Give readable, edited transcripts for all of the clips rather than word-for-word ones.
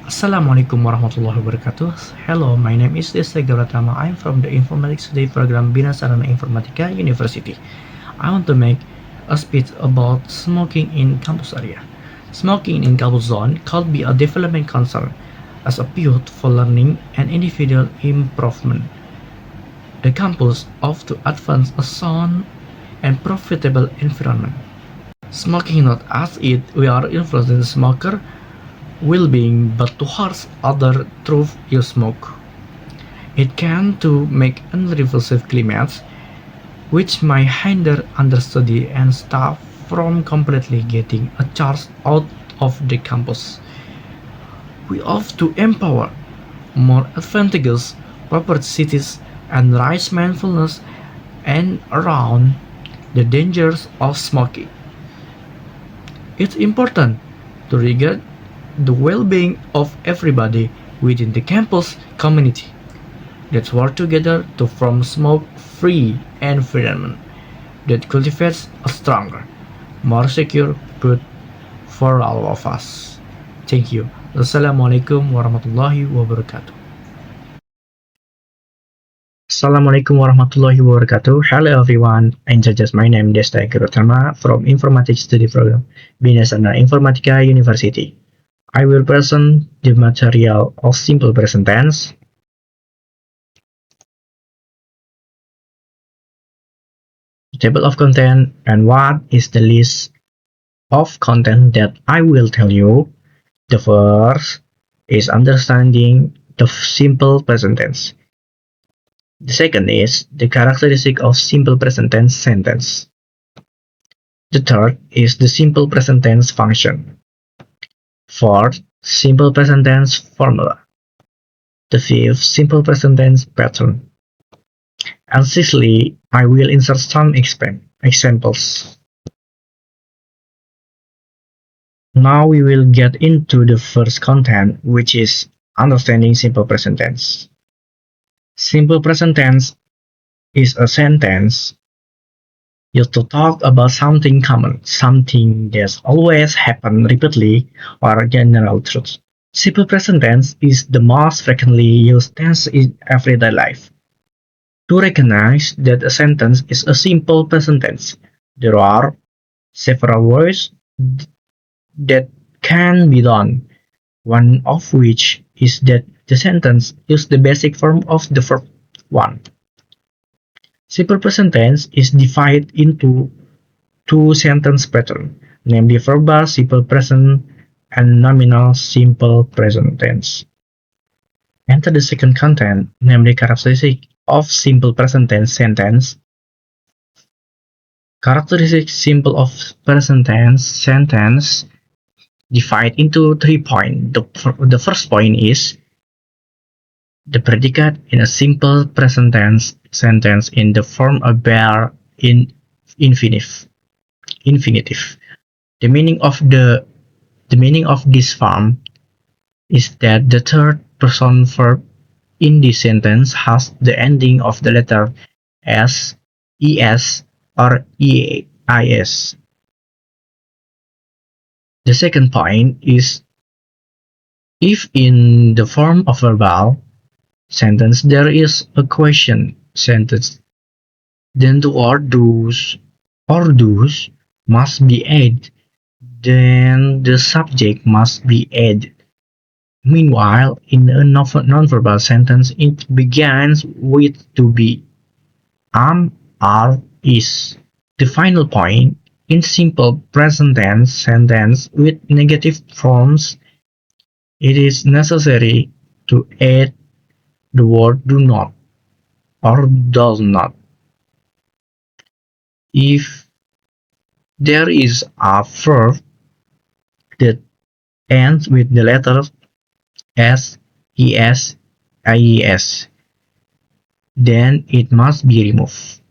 Assalamualaikum warahmatullahi wabarakatuh. Hello, my name is Desta Yoga Pratama. I'm from the Informatics Today program Bina Sarana Informatika University. I want to make a speech about smoking in campus area. Smoking in campus zone could be a development concern as a pivot for learning and individual improvement. The campus ought to advance a sound and profitable environment. Smoking not as it we are influencing the smoker well-being but to harsh other through you smoke. It can to make unreflexive climates which might hinder understudy and staff from completely getting a charge out of the campus. We ought to empower more advantageous proper cities and raise mindfulness and around the dangers of smoking. It's important to regard the well-being of everybody within the campus community. Let's work together to form smoke-free environment that cultivates a stronger, more secure good for all of us. Thank you. Assalamualaikum warahmatullahi wabarakatuh. Assalamualaikum warahmatullahi wabarakatuh. Hello everyone. I introduce my name Desta Yoga Pratama from Informatics Study Program, Bina Sarana Informatika University. I will present the material of simple present tense, table of content, and what is the list of content that I will tell you. The first is understanding the simple present tense. The second is the characteristic of simple present tense sentence. The third is the simple present tense function. Fourth, simple present tense formula. The fifth, simple present tense pattern. And sixthly, I will insert some examples. Now we will get into the first content, which is understanding simple present tense. Simple present tense is a sentence used to talk about something common, something that's always happened repeatedly, or a general truth. Simple present tense is the most frequently used tense in everyday life. To recognize that a sentence is a simple present tense, there are several ways that can be done, one of which is that the sentence uses the basic form of the verb one. Simple present tense is divided into two sentence patterns, namely verbal simple present and nominal simple present tense. Enter the second content, namely characteristic of simple present tense sentence. Characteristic simple of present tense sentence divided into 3 points. The first point is the predicate in a simple present tense sentence in the form of bare in infinitive. The meaning of this form is that the third person verb in this sentence has the ending of the letter s, es, or eis. The second point is if in the form of verbal sentence there is a question sentence, then the word does or does must be added, then the subject must be added. Meanwhile, in a nonverbal sentence, it begins with to be, am, are, is. The final point, in simple present tense sentence with negative forms, it is necessary to add the word do not or does not. If there is a verb that ends with the letters s, es, ies, then it must be removed.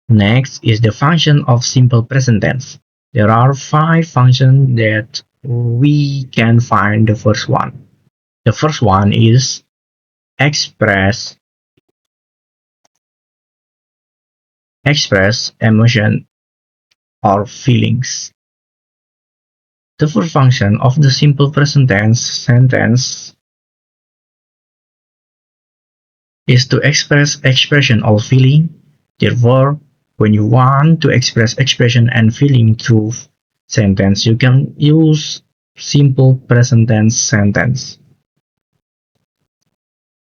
Next is the function of simple present tense. There are 5 functions that we can find. The first one is express emotion or feelings. The first function of the simple present tense sentence is to express expression or feeling. Therefore, when you want to express expression and feeling through sentence, you can use simple present tense sentence.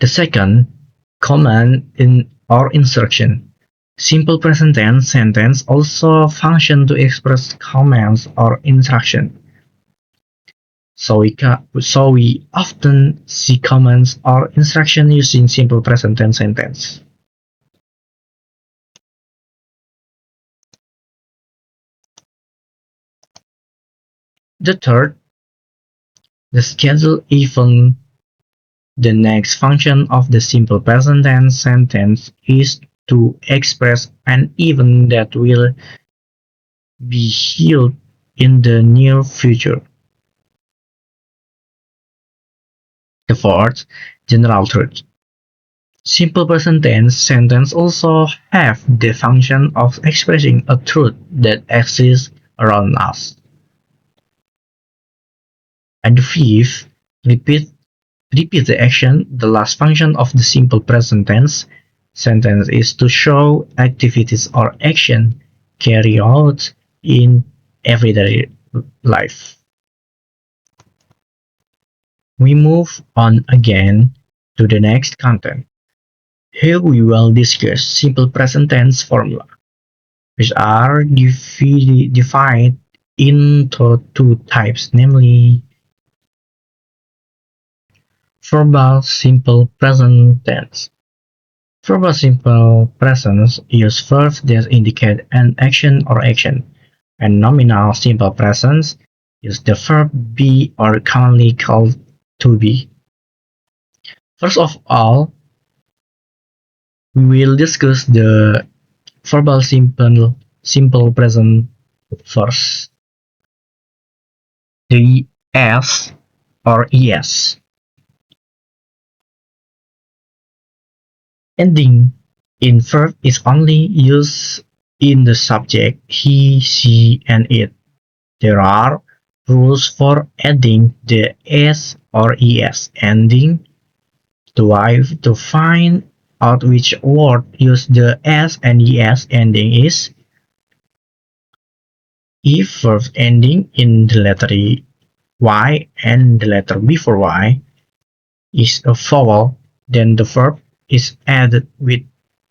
The second, command in or instruction. Simple present tense sentence also function to express commands or instruction. So we often see commands or instruction using simple present tense sentence. The third, the scheduled event. The next function of the simple present tense sentence is to express an event that will be held in the near future. The fourth, general truth. Simple present tense sentences also have the function of expressing a truth that exists around us. And the fifth, repeat repeat the action. The last function of the simple present tense sentence is to show activities or action carried out in everyday life. We move on again to the next content. Here we will discuss simple present tense formula, which are divided into two types, namely verbal simple present tense. Verbal simple presence use verbs that indicate an action or action, and nominal simple presence use the verb be or commonly called to be. First of all, we will discuss the verbal simple present first. The s or es ending in verb is only used in the subject he, she, and it. There are rules for adding the s or es ending to find out which word use the s and es ending is. If verb ending in the letter y and the letter before y is a vowel, then the verb is added with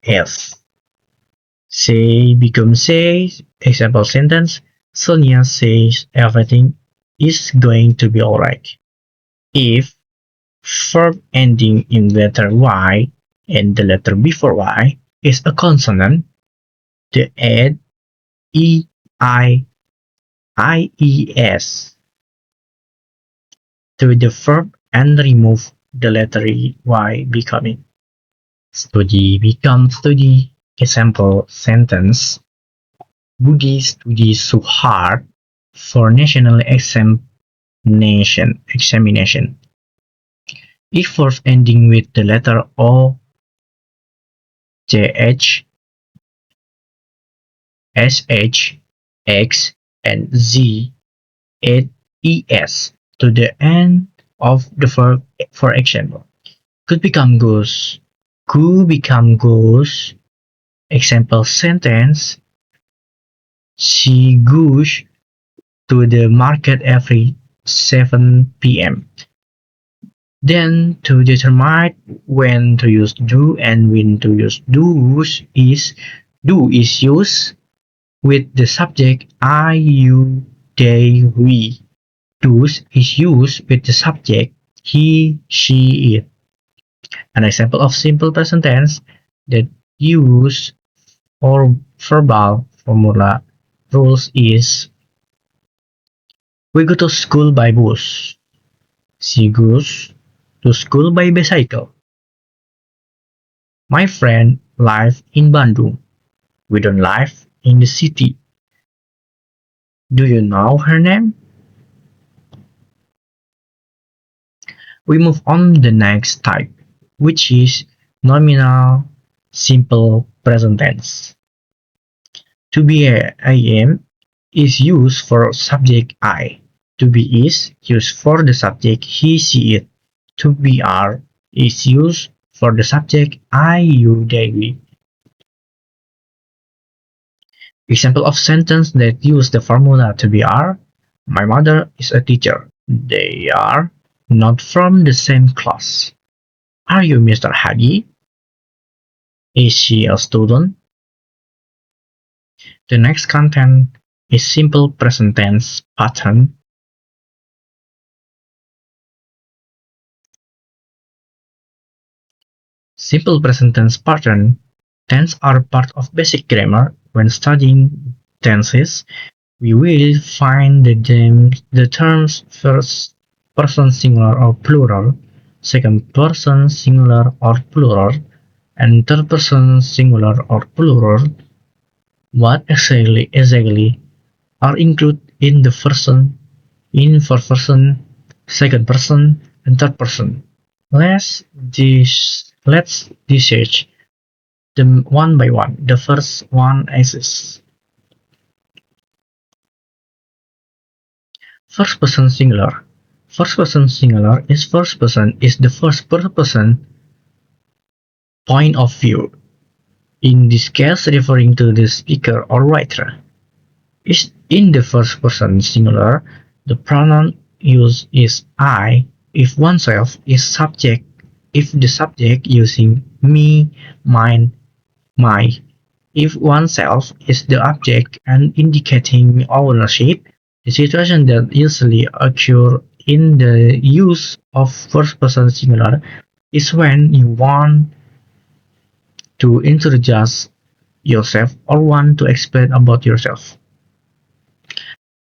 s. Say becomes says. Example sentence: Sonia says everything is going to be alright. If verb ending in letter Y and the letter before Y is a consonant, the add E, I, IES to the verb and remove the letter Y becoming study becomes study. Example sentence: Budi studies so hard for national examination. If verbs ending with the letter O, JH, SH, X, and Z add ES to the end of the verb. For example, could become goes, could become goes. Example sentence: She goes to the market every 7 p.m. Then to determine when to use do and when to use do's is do is used with the subject I, you, they, we. Do's is used with the subject he, she, it. An example of simple present tense that use or verbal formula rules is: We go to school by bus. She goes to school by bicycle. My friend lives in Bandung. We don't live in the city. Do you know her name? We move on to the next type, which is nominal simple present tense. To be I am is used for subject I. To be is used for the subject he, she, it. To be are is used for the subject I, you, they, we. Example of sentence that use the formula to be are: my mother is a teacher. They are not from the same class. Are you Mr. Hadi? Is she a student? The next content is simple present tense pattern. Simple present tense pattern. Tense are part of basic grammar. When studying tenses, we will find the terms first person singular or plural, second person singular or plural, and third person singular or plural. What exactly are included in the person, in first person, second person, and third person? Let's research them one by one. The first one is first person singular. First person singular is the first person point of view. In this case, referring to the speaker or writer. Is in the first person singular, the pronoun used is I if oneself is subject, if the subject using me, mine, my. If oneself is the object and indicating ownership, the situation that usually occur in the use of first person singular is when you want to introduce yourself or want to explain about yourself.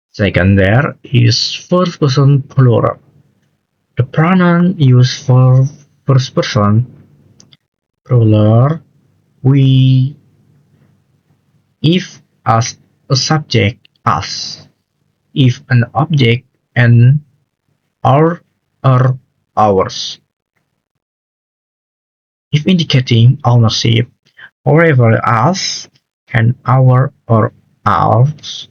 Second, there is first person plural. The pronoun used for first person plural we if as a subject us, if an object and our or ours. If indicating ownership, however us and our or ours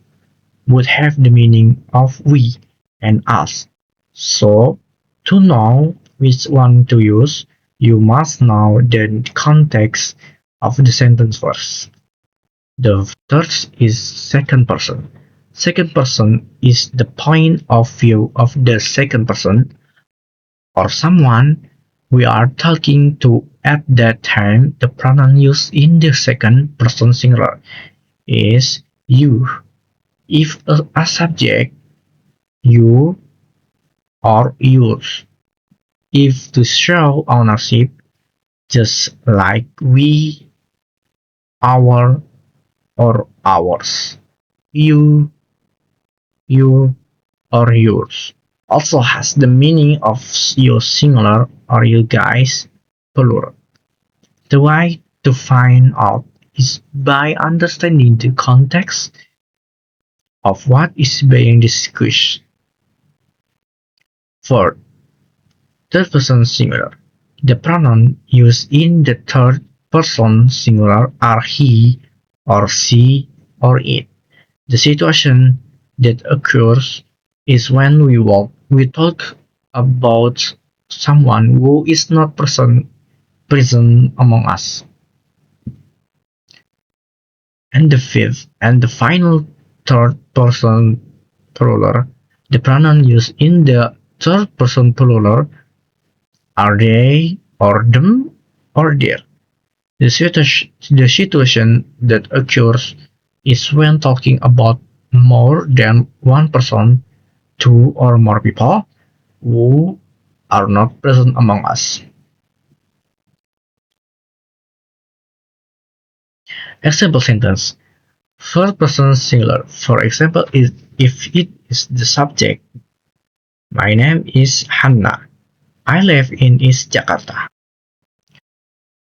would have the meaning of we and us. So, to know which one to use, you must know the context of the sentence first. The third is second person. Second person is the point of view of the second person or someone we are talking to at that time. The pronoun used in the second person singular is you. If a subject, you or yours. If to show ownership, just like we, our, or ours. You, your, or yours. Also has the meaning of you singular or you guys plural. The way to find out is by understanding the context of what is being discussed. For third person singular, the pronoun used in the third person singular are he or she or it. The situation that occurs is when we talk about someone who is not present among us. And the fifth and the final third person plural, the pronoun used in the third person plural are they or them or their. The situation that occurs is when talking about more than one person, two or more people who are not present among us. Example sentence. First person singular. For example, if it is the subject. My name is Hannah. I live in East Jakarta.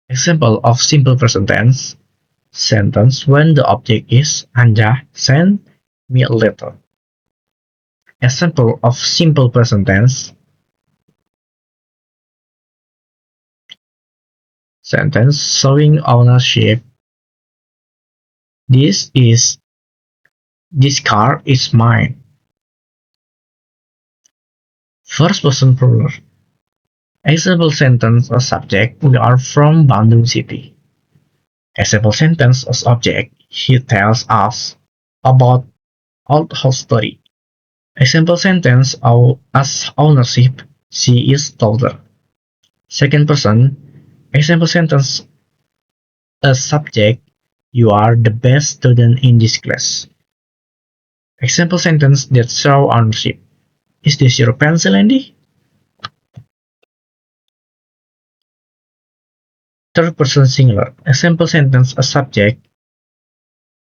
Example of simple present tense sentence when the object is Anja sent me a letter. Example of simple present tense sentence showing ownership. This car is mine. First person plural. Example sentence or subject, we are from Bandung City. Example sentence or subject, he tells us about old house story. Example sentence as ownership, she is taller. Second person, example sentence a subject, you are the best student in this class. Example sentence that show ownership, is this your pencil, Andy? Third person singular, example sentence a subject,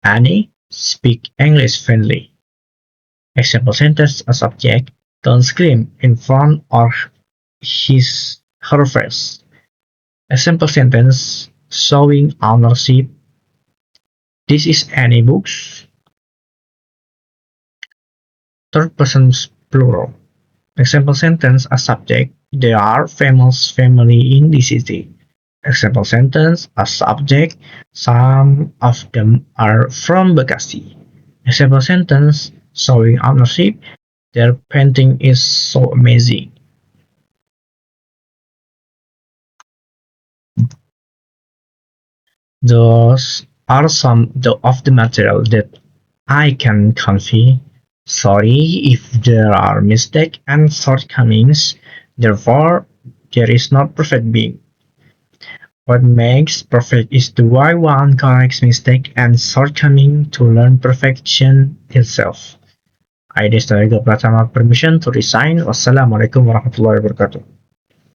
Annie speak English friendly. Example sentence a subject, don't scream in front of her face. Example sentence showing ownership, this is Annie books. Third person plural. Example sentence a subject, they are famous family in the city. Example sentence a subject, some of them are from Bekasi. Example sentence showing ownership, their painting is so amazing. Those are some of the material that I can convey. Sorry if there are mistakes and shortcomings. Therefore, there is not perfect being. What makes perfect is the way one corrects mistake and shortcoming to learn perfection itself. I, Desta Yoga Pratama, permission to resign. Wassalamualaikum warahmatullahi wabarakatuh.